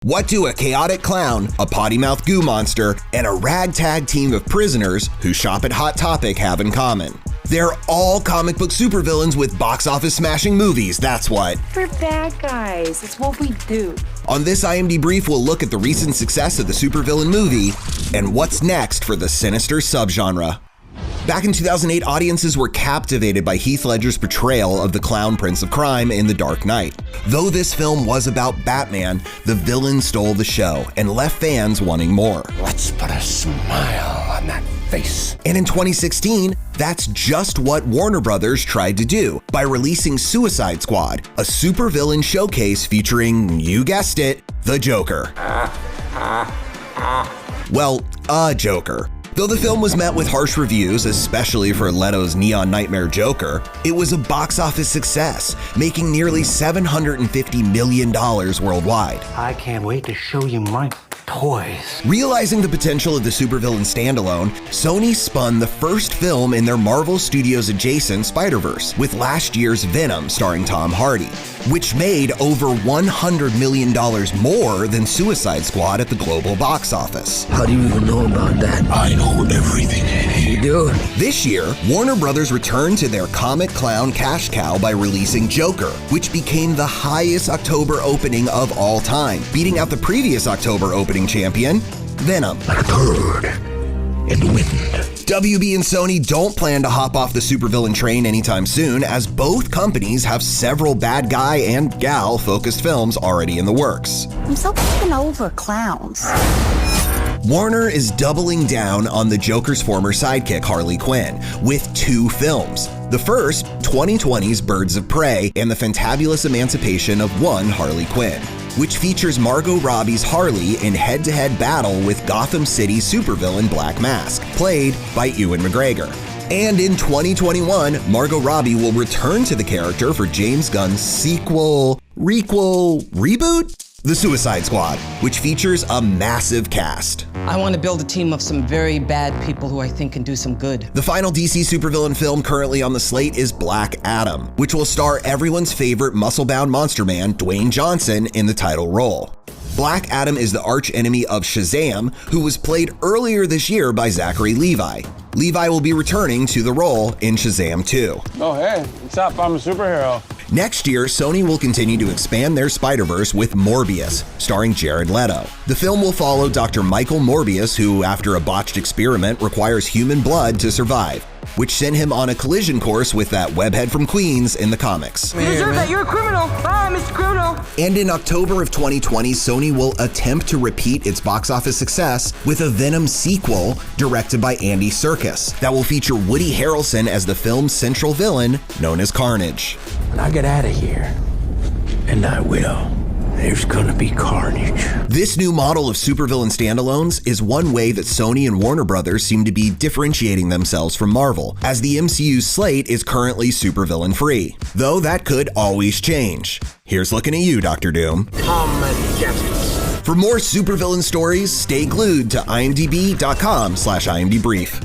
What do a chaotic clown, a potty-mouthed goo monster, and a ragtag team of prisoners who shop at Hot Topic have in common? They're all comic book supervillains with box office smashing movies, that's what. We're bad guys, it's what we do. On this IMDb brief, we'll look at the recent success of the supervillain movie and what's next for the sinister subgenre. Back in 2008, audiences were captivated by Heath Ledger's portrayal of the clown prince of crime in The Dark Knight. Though this film was about Batman, the villain stole the show and left fans wanting more. Let's put a smile on that face. And in 2016, that's just what Warner Brothers tried to do by releasing Suicide Squad, a supervillain showcase featuring, you guessed it, the Joker. Well, a Joker. Though the film was met with harsh reviews, especially for Leto's neon nightmare Joker, it was a box office success, making nearly $750 million worldwide. I can't wait to show you my toys. Realizing the potential of the supervillain standalone, Sony spun the first film in their Marvel Studios adjacent Spider-Verse with last year's Venom starring Tom Hardy, which made over $100 million more than Suicide Squad at the global box office. How do you even know about that? I know everything. You do? This year, Warner Brothers returned to their comic clown cash cow by releasing Joker, which became the highest October opening of all time, beating out the previous October opening champion, Venom. Like a bird in the wind. WB and Sony don't plan to hop off the supervillain train anytime soon, as both companies have several bad guy and gal focused films already in the works. I'm so fucking over clowns. Warner is doubling down on the Joker's former sidekick Harley Quinn with 2 films. The first, 2020's Birds of Prey and the fantabulous emancipation of one Harley Quinn, which features Margot Robbie's Harley in head-to-head battle with Gotham City supervillain Black Mask, played by Ewan McGregor. And in 2021, Margot Robbie will return to the character for James Gunn's sequel, reboot? The Suicide Squad, which features a massive cast. I want to build a team of some very bad people who I think can do some good. The final DC supervillain film currently on the slate is Black Adam, which will star everyone's favorite muscle-bound monster man, Dwayne Johnson, in the title role. Black Adam is the arch-enemy of Shazam, who was played earlier this year by Zachary Levi. Levi will be returning to the role in Shazam 2. Oh, hey, what's up? I'm a superhero. Next year, Sony will continue to expand their Spider-Verse with Morbius, starring Jared Leto. The film will follow Dr. Michael Morbius, who, after a botched experiment, requires human blood to survive, which sent him on a collision course with that webhead from Queens in the comics. You deserve that, you're a criminal. Bye, Mr. Criminal. And in October of 2020, Sony will attempt to repeat its box office success with a Venom sequel directed by Andy Serkis that will feature Woody Harrelson as the film's central villain, known as Carnage. When I get out of here, and I will, there's gonna be carnage. This new model of supervillain standalones is one way that Sony and Warner Brothers seem to be differentiating themselves from Marvel, as the MCU's slate is currently supervillain free. Though that could always change. Here's looking at you, Dr. Doom. Come and get it. For more supervillain stories, stay glued to imdb.com/imdbrief.